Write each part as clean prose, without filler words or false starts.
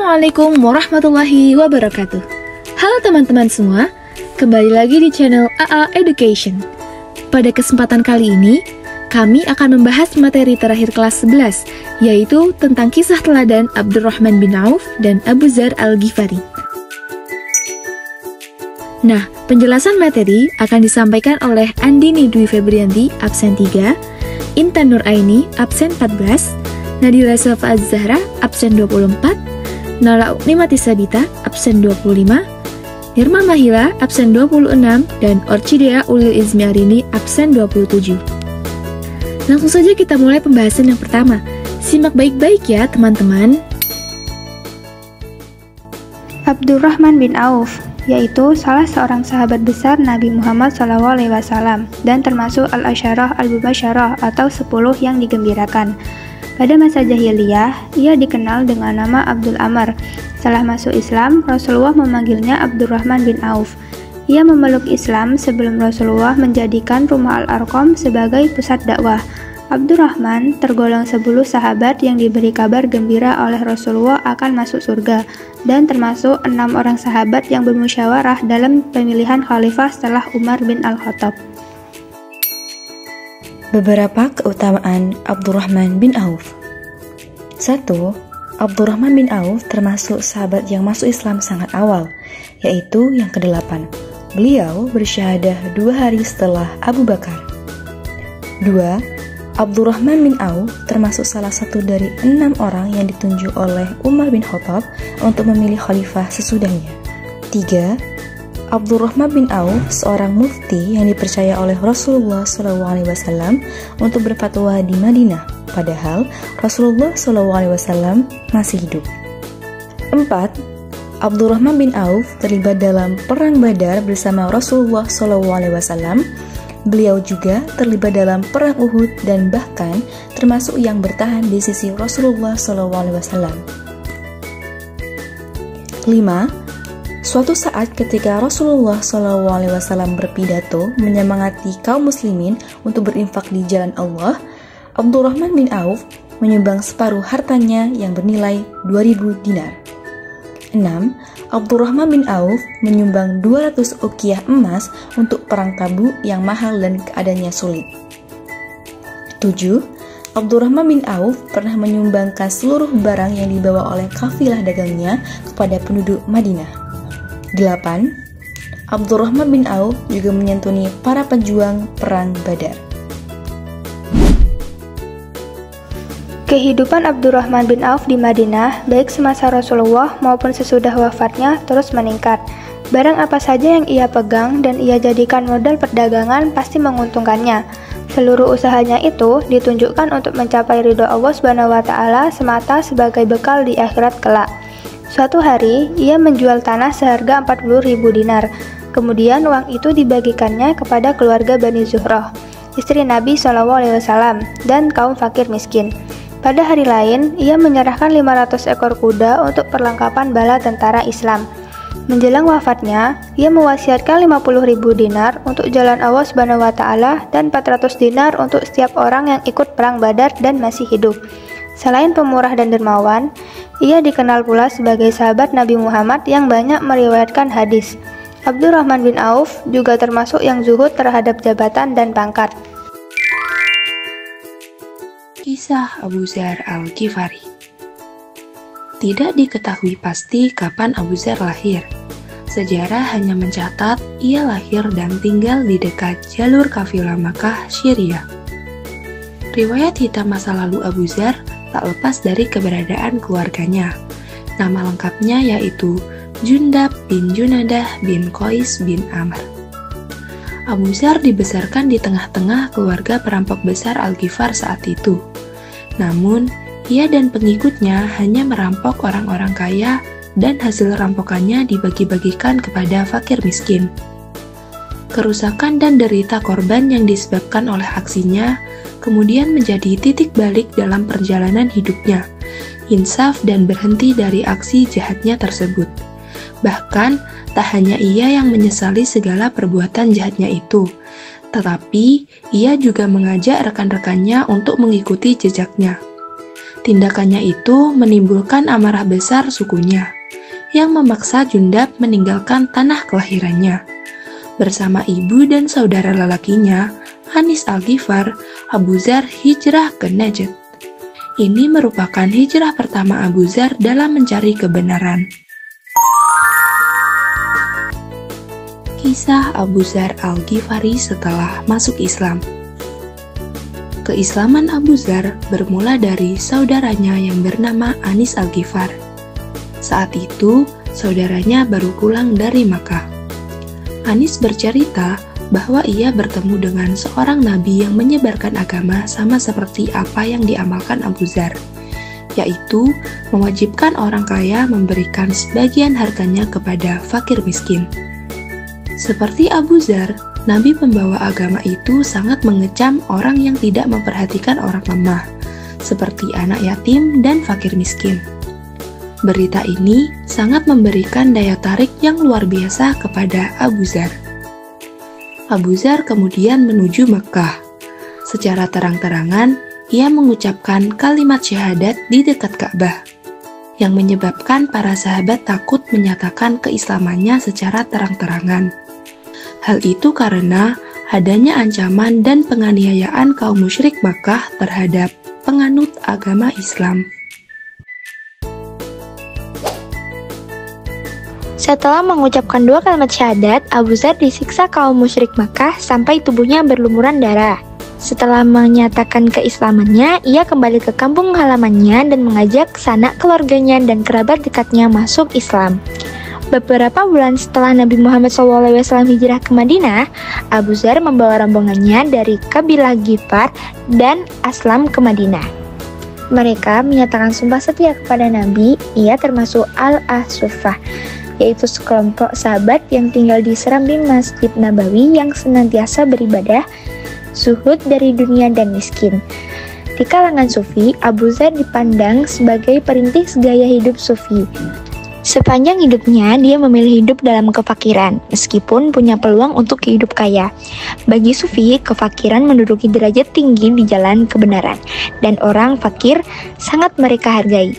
Assalamualaikum warahmatullahi wabarakatuh. Halo teman-teman semua, kembali lagi di channel AA Education. Pada kesempatan kali ini, kami akan membahas materi terakhir kelas 11, yaitu tentang kisah teladan Abdurrahman bin Auf dan Abu Dzar Al-Ghifari. Nah, penjelasan materi akan disampaikan oleh Andini Dwi Febrianti, absen 3, Intan Nuraini, absen 14, Nadila Safa Az-Zahra, absen 24, Nala Uknimati Sabita, absen 25, Nirma Mahila, absen 26, dan Orchidea Ulil Izmi Arini, absen 27. Langsung saja kita mulai pembahasan yang pertama. Simak baik-baik ya teman-teman. Abdurrahman bin Auf, yaitu salah seorang sahabat besar Nabi Muhammad SAW dan termasuk Al-Asyarah Al-Mubasyarah atau 10 yang digembirakan. Pada masa jahiliyah, ia dikenal dengan nama Abdul Amr. Setelah masuk Islam, Rasulullah memanggilnya Abdurrahman bin Auf. Ia memeluk Islam sebelum Rasulullah menjadikan Rumah Al-Arqam sebagai pusat dakwah. Abdurrahman tergolong 10 sahabat yang diberi kabar gembira oleh Rasulullah akan masuk surga, dan termasuk 6 orang sahabat yang bermusyawarah dalam pemilihan khalifah setelah Umar bin Al-Khattab. Beberapa keutamaan Abdurrahman bin Auf. 1. Abdurrahman bin Auf termasuk sahabat yang masuk Islam sangat awal, yaitu yang ke-8. Beliau bersyahadah 2 hari setelah Abu Bakar. 2. Abdurrahman bin Auf termasuk salah satu dari 6 orang yang ditunjuk oleh Umar bin Khattab untuk memilih khalifah sesudahnya. 3. Abdurrahman bin Auf seorang mufti yang dipercaya oleh Rasulullah SAW untuk berfatwa di Madinah, padahal Rasulullah SAW masih hidup. 4. Abdurrahman bin Auf terlibat dalam Perang Badar bersama Rasulullah SAW. Beliau juga terlibat dalam Perang Uhud dan bahkan termasuk yang bertahan di sisi Rasulullah SAW. 5. Suatu saat ketika Rasulullah SAW berpidato menyemangati kaum muslimin untuk berinfak di jalan Allah, Abdurrahman bin Auf menyumbang separuh hartanya yang bernilai 2000 dinar. 6. Abdurrahman bin Auf menyumbang 200 uqiyah emas untuk perang Tabuk yang mahal dan keadaannya sulit. 7. Abdurrahman bin Auf pernah menyumbangkan seluruh barang yang dibawa oleh kafilah dagangnya kepada penduduk Madinah. 8. Abdurrahman bin Auf juga menyantuni para pejuang Perang Badar. Kehidupan Abdurrahman bin Auf di Madinah, baik semasa Rasulullah maupun sesudah wafatnya, terus meningkat. Barang apa saja yang ia pegang dan ia jadikan modal perdagangan pasti menguntungkannya. Seluruh usahanya itu ditunjukkan untuk mencapai ridho Allah SWT semata sebagai bekal di akhirat kelak. Suatu hari, ia menjual tanah seharga 40.000 dinar. Kemudian uang itu dibagikannya kepada keluarga Bani Zuhrah, istri Nabi SAW, dan kaum fakir miskin. Pada hari lain, ia menyerahkan 500 ekor kuda untuk perlengkapan bala tentara Islam. Menjelang wafatnya, ia mewasiatkan 50.000 dinar untuk jalan Allah SWT dan 400 dinar untuk setiap orang yang ikut perang Badar dan masih hidup. Selain pemurah dan dermawan, ia dikenal pula sebagai sahabat Nabi Muhammad yang banyak meriwayatkan hadis. Abdurrahman bin Auf juga termasuk yang zuhud terhadap jabatan dan pangkat. Kisah Abu Dzar Al-Ghifari. Tidak diketahui pasti kapan Abu Dzar lahir. Sejarah hanya mencatat ia lahir dan tinggal di dekat jalur kafilah Makkah Syria. Riwayat hitam masa lalu Abu Dzar tak lepas dari keberadaan keluarganya. Nama lengkapnya yaitu Jundab bin Junadah bin Qais bin Amr. Abu Dzar dibesarkan di tengah-tengah keluarga perampok besar Al-Ghifar saat itu. Namun, ia dan pengikutnya hanya merampok orang-orang kaya dan hasil rampokannya dibagi-bagikan kepada fakir miskin. Kerusakan dan derita korban yang disebabkan oleh aksinya kemudian menjadi titik balik dalam perjalanan hidupnya, insaf dan berhenti dari aksi jahatnya tersebut. Bahkan, tak hanya ia yang menyesali segala perbuatan jahatnya itu, tetapi ia juga mengajak rekan-rekannya untuk mengikuti jejaknya. Tindakannya itu menimbulkan amarah besar sukunya, yang memaksa Jundab meninggalkan tanah kelahirannya. Bersama ibu dan saudara lelakinya, Anis Al-Ghifar, Abu Dzar hijrah ke Najd. Ini merupakan hijrah pertama Abu Dzar dalam mencari kebenaran. Kisah Abu Dzar Al-Ghifari setelah masuk Islam. Keislaman Abu Dzar bermula dari saudaranya yang bernama Anis Al-Ghifar. Saat itu, saudaranya baru pulang dari Makkah. Anis bercerita bahwa ia bertemu dengan seorang nabi yang menyebarkan agama sama seperti apa yang diamalkan Abu Dzar, yaitu mewajibkan orang kaya memberikan sebagian hartanya kepada fakir miskin. Seperti Abu Dzar, nabi pembawa agama itu sangat mengecam orang yang tidak memperhatikan orang lemah, seperti anak yatim dan fakir miskin. Berita ini sangat memberikan daya tarik yang luar biasa kepada Abu Dzar. Abu Dzar kemudian menuju Mekkah. Secara terang-terangan, ia mengucapkan kalimat syahadat di dekat Ka'bah, yang menyebabkan para sahabat takut menyatakan keislamannya secara terang-terangan. Hal itu karena adanya ancaman dan penganiayaan kaum musyrik Makkah terhadap penganut agama Islam. Setelah mengucapkan 2 kalimat syahadat, Abu Dzar disiksa kaum musyrik Makkah sampai tubuhnya berlumuran darah. Setelah menyatakan keislamannya, ia kembali ke kampung halamannya dan mengajak sanak keluarganya dan kerabat dekatnya masuk Islam. Beberapa bulan setelah Nabi Muhammad SAW hijrah ke Madinah, Abu Dzar membawa rombongannya dari kabilah Ghifar dan Aslam ke Madinah. Mereka menyatakan sumpah setia kepada Nabi, ia termasuk Al-Asufah, yaitu sekelompok sahabat yang tinggal di serambi Masjid Nabawi yang senantiasa beribadah, zuhud dari dunia dan miskin. Di kalangan Sufi, Abu Dzar dipandang sebagai perintis gaya hidup Sufi. Sepanjang hidupnya, dia memilih hidup dalam kefakiran, meskipun punya peluang untuk hidup kaya. Bagi Sufi, kefakiran menduduki derajat tinggi di jalan kebenaran, dan orang fakir sangat mereka hargai.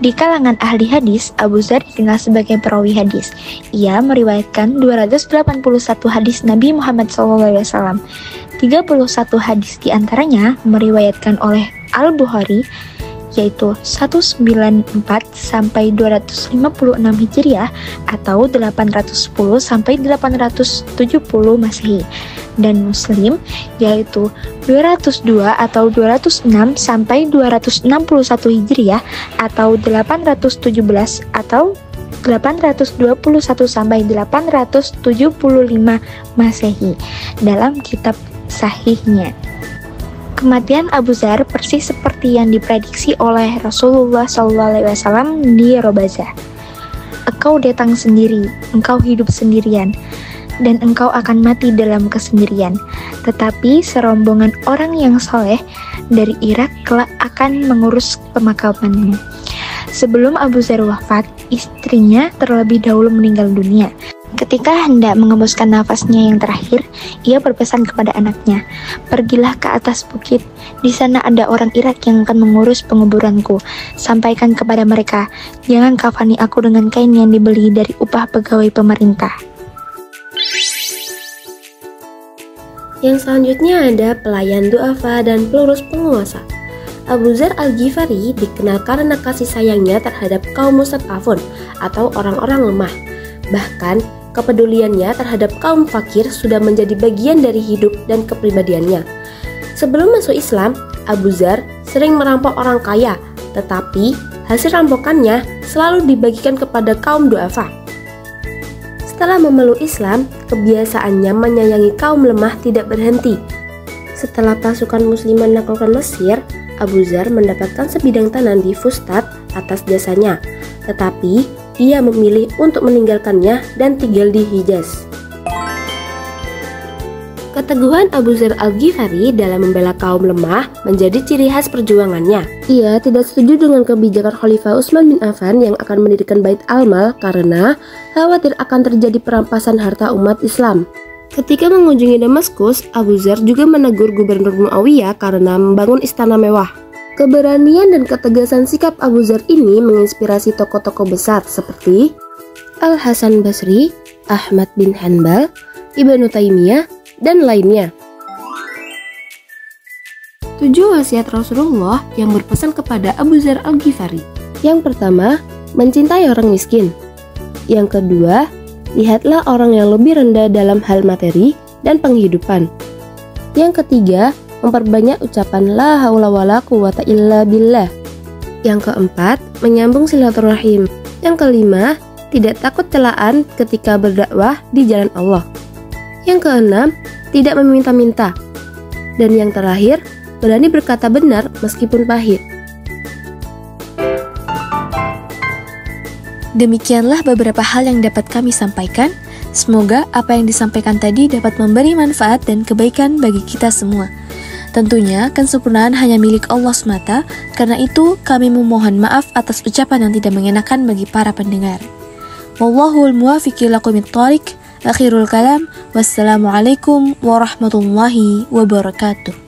Di kalangan ahli hadis, Abu Dzar dikenal sebagai perawi hadis. Ia meriwayatkan 281 hadis Nabi Muhammad SAW. 31 hadis diantaranya meriwayatkan oleh Al-Bukhari, yaitu 194 sampai 256 Hijriah atau 810 sampai 870 Masehi, dan Muslim yaitu 202 atau 206 sampai 261 Hijriah atau 817 atau 821 sampai 875 Masehi dalam kitab sahihnya. Kematian Abu Dzar persis seperti yang diprediksi oleh Rasulullah SAW di Robazah. Engkau datang sendiri, engkau hidup sendirian, dan engkau akan mati dalam kesendirian. Tetapi serombongan orang yang soleh dari Irak kelak akan mengurus pemakamanmu. Sebelum Abu Dzar wafat, istrinya terlebih dahulu meninggal dunia. Ketika hendak mengembuskan nafasnya yang terakhir, ia berpesan kepada anaknya, "Pergilah ke atas bukit, di sana ada orang Irak yang akan mengurus penguburanku. Sampaikan kepada mereka, jangan kafani aku dengan kain yang dibeli dari upah pegawai pemerintah." Yang selanjutnya ada pelayan du'afa dan pelurus penguasa. Abu Dzar Al-Ghifari dikenal karena kasih sayangnya terhadap kaum mustad'afun atau orang-orang lemah. Bahkan, kepeduliannya terhadap kaum fakir sudah menjadi bagian dari hidup dan kepribadiannya. Sebelum masuk Islam, Abu Dzar sering merampok orang kaya, tetapi hasil rampokannya selalu dibagikan kepada kaum du'afa. Setelah memeluk Islam, kebiasaannya menyayangi kaum lemah tidak berhenti. Setelah pasukan musliman menaklukkan Mesir, Abu Dzar mendapatkan sebidang tanah di Fustat atas jasanya, tetapi ia memilih untuk meninggalkannya dan tinggal di Hijaz. Keteguhan Abu Dzar Al-Ghifari dalam membela kaum lemah menjadi ciri khas perjuangannya. Ia tidak setuju dengan kebijakan Khalifah Utsman bin Affan yang akan mendirikan Bait Al-Mal karena khawatir akan terjadi perampasan harta umat Islam. Ketika mengunjungi Damaskus, Abu Dzar juga menegur Gubernur Muawiyah karena membangun istana mewah. Keberanian dan ketegasan sikap Abu Dzar ini menginspirasi tokoh-tokoh besar seperti Al-Hasan Basri, Ahmad bin Hanbal, Ibnu Taimiyah, dan lainnya. 7 wasiat Rasulullah yang berpesan kepada Abu Dzar Al-Ghifari. Yang pertama, mencintai orang miskin. Yang kedua, lihatlah orang yang lebih rendah dalam hal materi dan penghidupan. Yang ketiga, memperbanyak ucapan la haula wala quwata illa billah. Yang keempat, menyambung silaturahim. Yang kelima, tidak takut celaan ketika berdakwah di jalan Allah. Yang keenam, tidak meminta-minta. Dan yang terakhir, berani berkata benar meskipun pahit. Demikianlah beberapa hal yang dapat kami sampaikan. Semoga apa yang disampaikan tadi dapat memberi manfaat dan kebaikan bagi kita semua. Tentunya, kesempurnaan hanya milik Allah semata, karena itu kami memohon maaf atas ucapan yang tidak mengenakan bagi para pendengar. Wallahul muwaffiq ila aqwamit thoriq. Akhirul kalam. Wassalamualaikum warahmatullahi wabarakatuh.